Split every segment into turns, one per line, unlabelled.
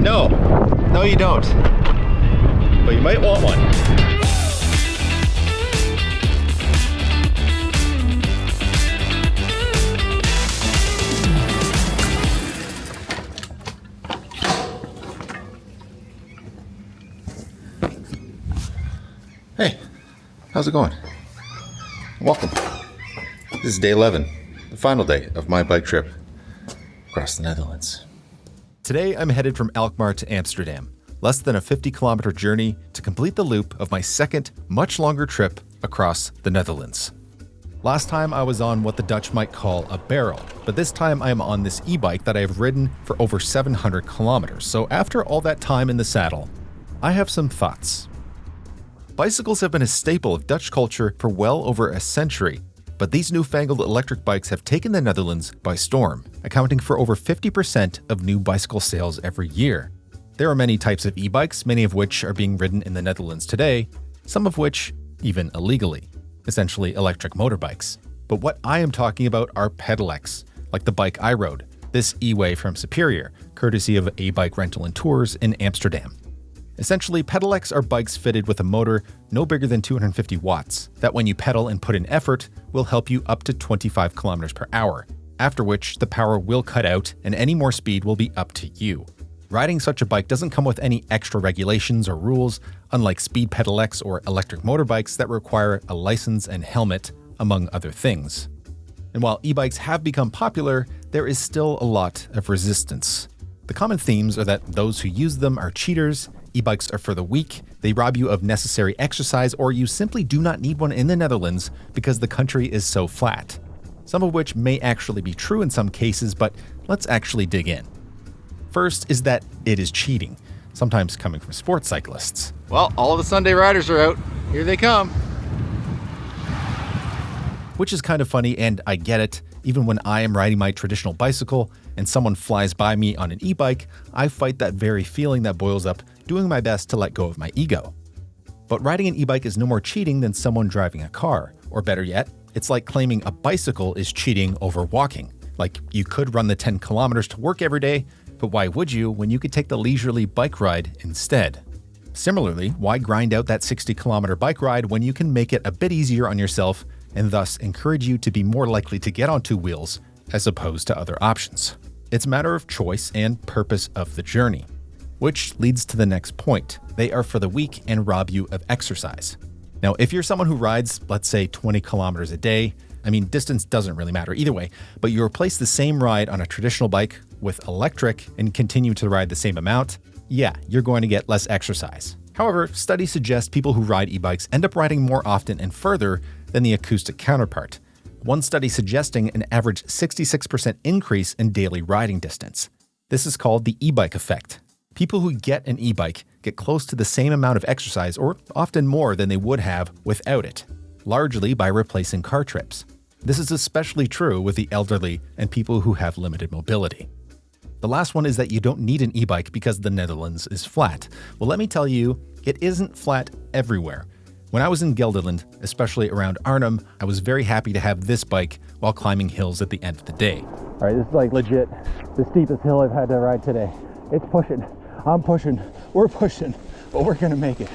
No, no you don't. But you might want one. Hey, how's it going? Welcome. This is day 11, the final day of my bike trip across the Netherlands. Today I'm headed from Alkmaar to Amsterdam, less than a 50-kilometer journey to complete the loop of my second, much longer trip across the Netherlands. Last time I was on what the Dutch might call a barrel, but this time I am on this e-bike that I have ridden for over 700 kilometers. So after all that time in the saddle, I have some thoughts. Bicycles have been a staple of Dutch culture for well over a century, but these newfangled electric bikes have taken the Netherlands by storm, accounting for over 50% of new bicycle sales every year. There are many types of e-bikes, many of which are being ridden in the Netherlands today, some of which even illegally, essentially electric motorbikes. But what I am talking about are pedelecs, like the bike I rode, this e-way from Superior, courtesy of A-Bike Rental and Tours in Amsterdam. Essentially, pedelecs are bikes fitted with a motor no bigger than 250 watts that when you pedal and put in effort will help you up to 25 kilometers per hour, after which the power will cut out and any more speed will be up to you. Riding such a bike doesn't come with any extra regulations or rules, unlike speed pedelecs or electric motorbikes that require a license and helmet, among other things. And while e-bikes have become popular, there is still a lot of resistance. The common themes are that those who use them are cheaters, e-bikes are for the weak, they rob you of necessary exercise, or you simply do not need one in the Netherlands because the country is so flat. Some of which may actually be true in some cases, but let's actually dig in. First is that it is cheating, sometimes coming from sports cyclists. Well, all of the Sunday riders are out. Here they come. Which is kind of funny, and I get it. Even when I am riding my traditional bicycle and someone flies by me on an e-bike, I fight that very feeling that boils up, doing my best to let go of my ego. But riding an e-bike is no more cheating than someone driving a car. Or better yet, it's like claiming a bicycle is cheating over walking. Like you could run the 10 kilometers to work every day, but why would you when you could take the leisurely bike ride instead? Similarly, why grind out that 60-kilometer bike ride when you can make it a bit easier on yourself and thus encourage you to be more likely to get on two wheels as opposed to other options? It's a matter of choice and purpose of the journey. Which leads to the next point. They are for the weak and rob you of exercise. Now, if you're someone who rides, let's say 20 kilometers a day, distance doesn't really matter either way, but you replace the same ride on a traditional bike with electric and continue to ride the same amount, yeah, you're going to get less exercise. However, studies suggest people who ride e-bikes end up riding more often and further than the acoustic counterpart. One study suggesting an average 66% increase in daily riding distance. This is called the e-bike effect. People who get an e-bike get close to the same amount of exercise, or often more than they would have without it, largely by replacing car trips. This is especially true with the elderly and people who have limited mobility. The last one is that you don't need an e-bike because the Netherlands is flat. Well, let me tell you, it isn't flat everywhere. When I was in Gelderland, especially around Arnhem, I was very happy to have this bike while climbing hills at the end of the day.
All right, this is like legit the steepest hill I've had to ride today. It's pushing, I'm pushing, we're pushing, but we're gonna make it.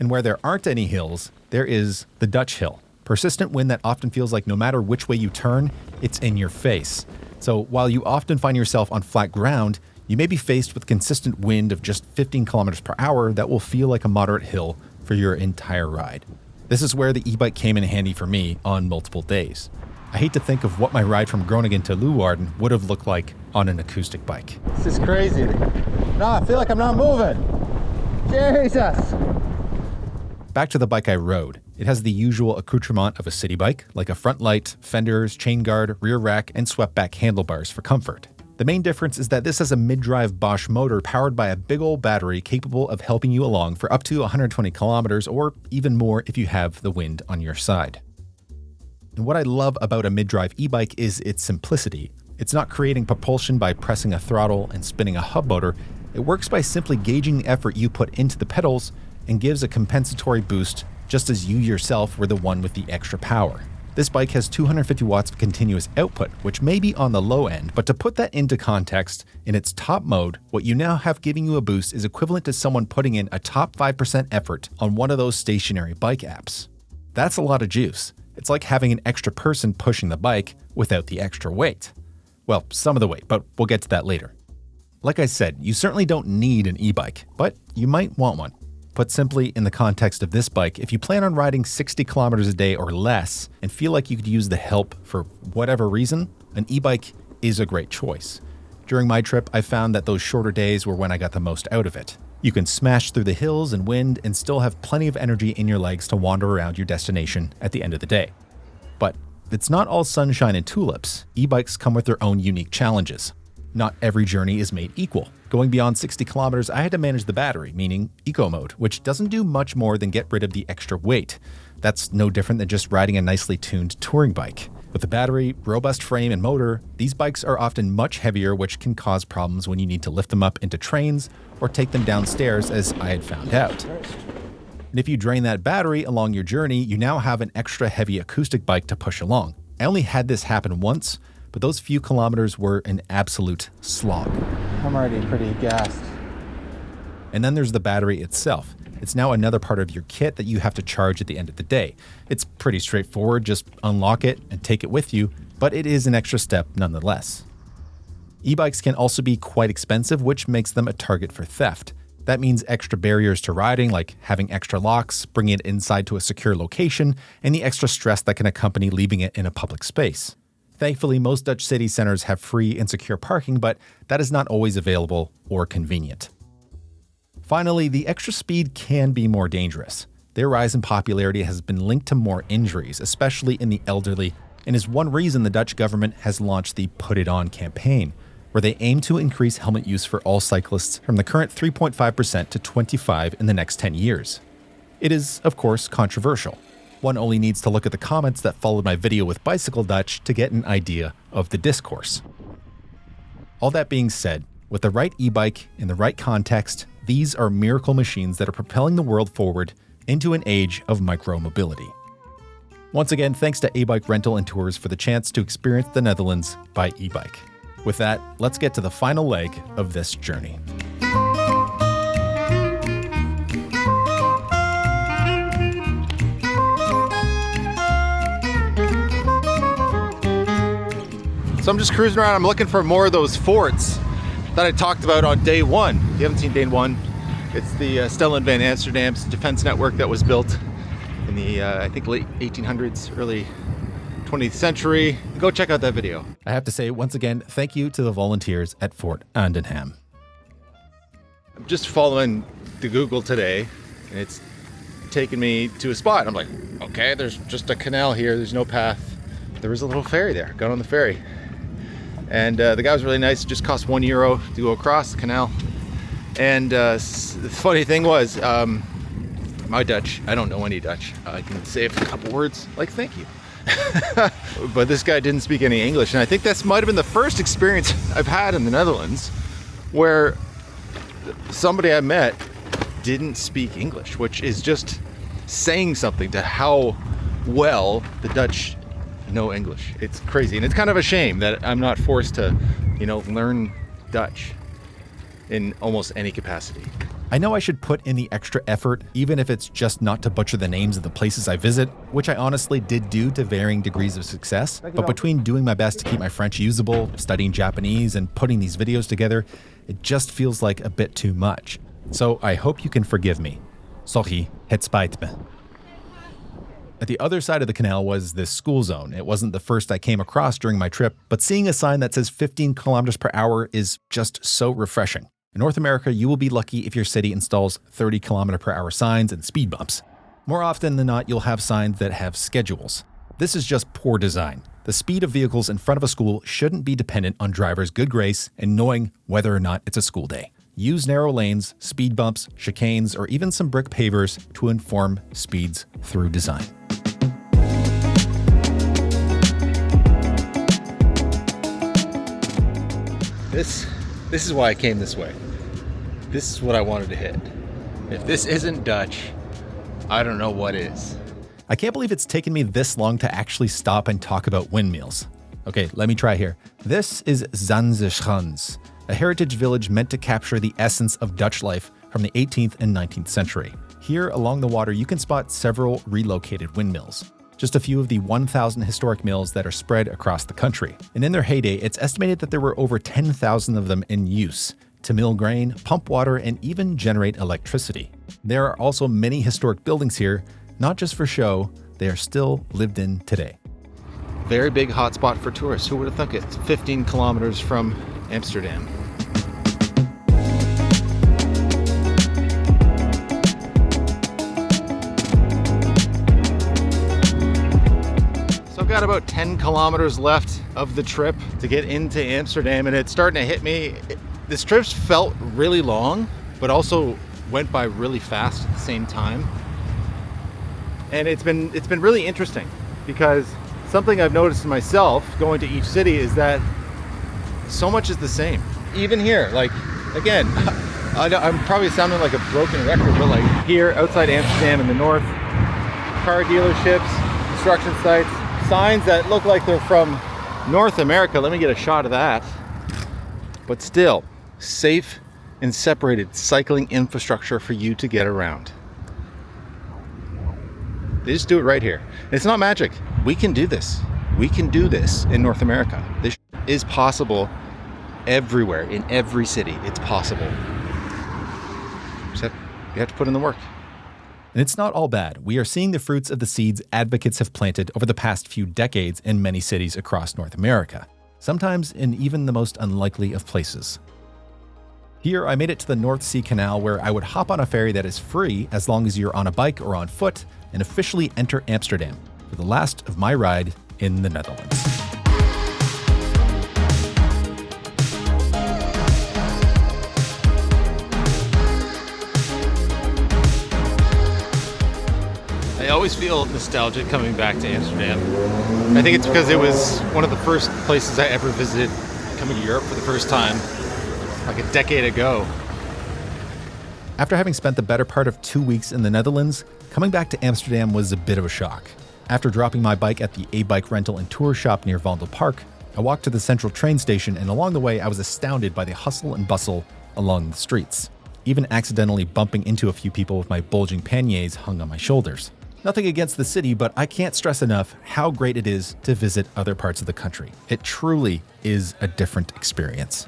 And where there aren't any hills, there is the Dutch hill. Persistent wind that often feels like no matter which way you turn, it's in your face. So while you often find yourself on flat ground, you may be faced with consistent wind of just 15 kilometers per hour that will feel like a moderate hill for your entire ride. This is where the e-bike came in handy for me on multiple days. I hate to think of what my ride from Groningen to Leeuwarden would have looked like on an acoustic bike.
This is crazy. No, I feel like I'm not moving. Jesus.
Back to the bike I rode. It has the usual accoutrement of a city bike, like a front light, fenders, chain guard, rear rack, and swept back handlebars for comfort. The main difference is that this has a mid-drive Bosch motor powered by a big old battery capable of helping you along for up to 120 kilometers or even more if you have the wind on your side. And what I love about a mid-drive e-bike is its simplicity. It's not creating propulsion by pressing a throttle and spinning a hub motor. It works by simply gauging the effort you put into the pedals and gives a compensatory boost just as you yourself were the one with the extra power. This bike has 250 watts of continuous output, which may be on the low end, but to put that into context, in its top mode, what you now have giving you a boost is equivalent to someone putting in a top 5% effort on one of those stationary bike apps. That's a lot of juice. It's like having an extra person pushing the bike without the extra weight. Well, some of the weight, but we'll get to that later. Like I said, you certainly don't need an e-bike, but you might want one. Put simply, in the context of this bike, if you plan on riding 60 kilometers a day or less and feel like you could use the help for whatever reason, an e-bike is a great choice. During my trip, I found that those shorter days were when I got the most out of it. You can smash through the hills and wind and still have plenty of energy in your legs to wander around your destination at the end of the day. But it's not all sunshine and tulips. E-bikes come with their own unique challenges. Not every journey is made equal. Going beyond 60 kilometers, I had to manage the battery, meaning eco mode, which doesn't do much more than get rid of the extra weight. That's no different than just riding a nicely tuned touring bike. With the battery, robust frame, and motor, these bikes are often much heavier, which can cause problems when you need to lift them up into trains or take them downstairs, as I had found out. And if you drain that battery along your journey, you now have an extra heavy acoustic bike to push along. I only had this happen once, but those few kilometers were an absolute slog.
I'm already pretty gassed.
And then there's the battery itself. It's now another part of your kit that you have to charge at the end of the day. It's pretty straightforward, just unlock it and take it with you, but it is an extra step nonetheless. E-bikes can also be quite expensive, which makes them a target for theft. That means extra barriers to riding, like having extra locks, bringing it inside to a secure location, and the extra stress that can accompany leaving it in a public space. Thankfully, most Dutch city centers have free and secure parking, but that is not always available or convenient. Finally, the extra speed can be more dangerous. Their rise in popularity has been linked to more injuries, especially in the elderly, and is one reason the Dutch government has launched the Put It On campaign, where they aim to increase helmet use for all cyclists from the current 3.5% to 25% in the next 10 years. It is, of course, controversial. One only needs to look at the comments that followed my video with Bicycle Dutch to get an idea of the discourse. All that being said, with the right e-bike in the right context, these are miracle machines that are propelling the world forward into an age of micro-mobility. Once again, thanks to A-Bike Rental and Tours for the chance to experience the Netherlands by e-bike. With that, let's get to the final leg of this journey.
So I'm just cruising around. I'm looking for more of those forts that I talked about on day one. If you haven't seen day one, it's the Stellan van Amsterdam's defense network that was built in the, I think, late 1800s, early 20th century. Go check out that video.
I have to say, once again, thank you to the volunteers at Fort Andenham.
I'm just following the Google today, and it's taken me to a spot. I'm like, okay, there's just a canal here. There's no path. There was a little ferry there. Got on the ferry. And the guy was really nice. It just cost €1 to go across the canal. And the funny thing was, my Dutch, I don't know any Dutch. I can say a couple words like thank you. But this guy didn't speak any English. And I think this might have been the first experience I've had in the Netherlands where somebody I met didn't speak English, which is just saying something to how well the Dutch know English. It's crazy, and it's kind of a shame that I'm not forced to, learn Dutch in almost any capacity.
I know I should put in the extra effort, even if it's just not to butcher the names of the places I visit, which I honestly did do to varying degrees of success. But between doing my best to keep my French usable, studying Japanese, and putting these videos together, it just feels like a bit too much. So I hope you can forgive me. Sorry, het spijt me. At the other side of the canal was this school zone. It wasn't the first I came across during my trip, but seeing a sign that says 15 kilometers per hour is just so refreshing. In North America, you will be lucky if your city installs 30 kilometer per hour signs and speed bumps. More often than not, you'll have signs that have schedules. This is just poor design. The speed of vehicles in front of a school shouldn't be dependent on drivers' good grace and knowing whether or not it's a school day. Use narrow lanes, speed bumps, chicanes, or even some brick pavers to inform speeds through design.
This is why I came this way. This is what I wanted to hit. If this isn't Dutch, I don't know what is.
I can't believe it's taken me this long to actually stop and talk about windmills. Okay, let me try here. This is Zaanse Schanse, a heritage village meant to capture the essence of Dutch life from the 18th and 19th century. Here along the water, you can spot several relocated windmills. Just a few of the 1,000 historic mills that are spread across the country. And in their heyday, it's estimated that there were over 10,000 of them in use to mill grain, pump water, and even generate electricity. There are also many historic buildings here, not just for show, they are still lived in today.
Very big hotspot for tourists. Who would have thunk it? It's 15 kilometers from Amsterdam. So I've got about 10 kilometers left of the trip to get into Amsterdam, and it's starting to hit me. This trip felt really long, but also went by really fast at the same time. And it's been really interesting because something I've noticed in myself going to each city is that so much is the same. Even here, like, again, I'm probably sounding like a broken record, but like here outside Amsterdam in the north, car dealerships, construction sites, signs that look like they're from North America. Let me get a shot of that. But still, safe and separated cycling infrastructure for you to get around. They just do it right here. It's not magic. We can do this. We can do this in North America. This is possible everywhere, in every city. It's possible. Except you have to put in the work.
And it's not all bad. We are seeing the fruits of the seeds advocates have planted over the past few decades in many cities across North America, sometimes in even the most unlikely of places. Here, I made it to the North Sea Canal where I would hop on a ferry that is free as long as you're on a bike or on foot and officially enter Amsterdam for the last of my ride in the Netherlands.
I always feel nostalgic coming back to Amsterdam. I think it's because it was one of the first places I ever visited coming to Europe for the first time, like a decade ago.
After having spent the better part of 2 weeks in the Netherlands, coming back to Amsterdam was a bit of a shock. After dropping my bike at the A-Bike rental and tour shop near Vondel Park, I walked to the central train station, and along the way I was astounded by the hustle and bustle along the streets, even accidentally bumping into a few people with my bulging panniers hung on my shoulders. Nothing against the city, but I can't stress enough how great it is to visit other parts of the country. It truly is a different experience.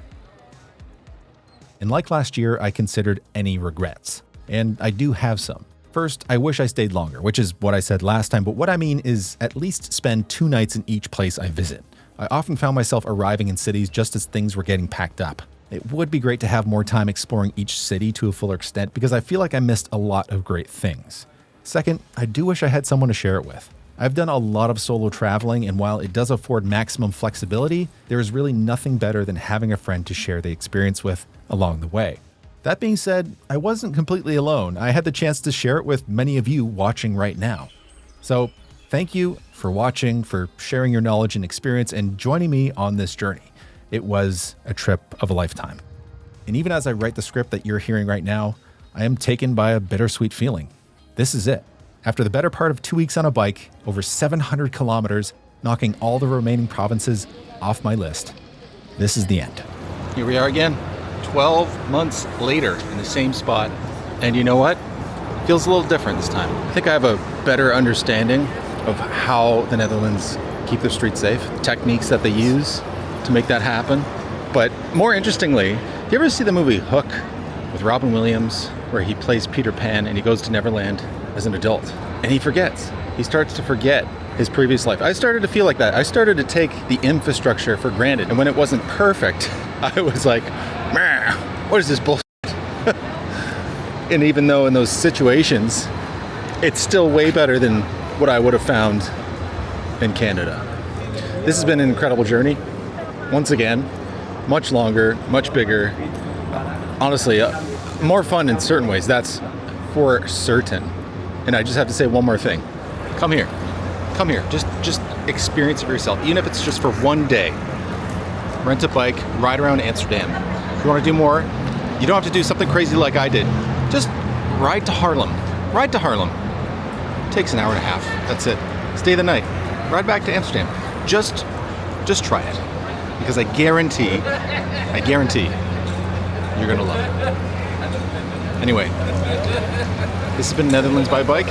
And like last year, I considered any regrets. And I do have some. First, I wish I stayed longer, which is what I said last time, but what I mean is at least spend 2 nights in each place I visit. I often found myself arriving in cities just as things were getting packed up. It would be great to have more time exploring each city to a fuller extent because I feel like I missed a lot of great things. Second, I do wish I had someone to share it with. I've done a lot of solo traveling, and while it does afford maximum flexibility, there is really nothing better than having a friend to share the experience with along the way. That being said, I wasn't completely alone. I had the chance to share it with many of you watching right now. So thank you for watching, for sharing your knowledge and experience, and joining me on this journey. It was a trip of a lifetime. And even as I write the script that you're hearing right now, I am taken by a bittersweet feeling. This is it. After the better part of 2 weeks on a bike, over 700 kilometers, knocking all the remaining provinces off my list, this is the end.
Here we are again, 12 months later in the same spot. And you know what? It feels a little different this time. I think I have a better understanding of how the Netherlands keep their streets safe, the techniques that they use to make that happen. But more interestingly, do you ever see the movie Hook with Robin Williams, where he plays Peter Pan and he goes to Neverland as an adult and he forgets. He starts to forget his previous life. I started to feel like that. I started to take the infrastructure for granted. And when it wasn't perfect, I was like, man, what is this bullshit? And even though in those situations, it's still way better than what I would have found in Canada. This has been an incredible journey. Once again, much longer, much bigger. Honestly, more fun in certain ways, that's for certain. And I just have to say one more thing. Come here. Come here. Just experience it for yourself. Even if it's just for one day. Rent a bike, ride around Amsterdam. If you want to do more, you don't have to do something crazy like I did. Just ride to Haarlem. Ride to Haarlem. Takes an hour and a half. That's it. Stay the night. Ride back to Amsterdam. Just try it. Because I guarantee you're gonna love it. Anyway, this has been Netherlands by Bike.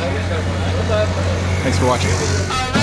Thanks for watching.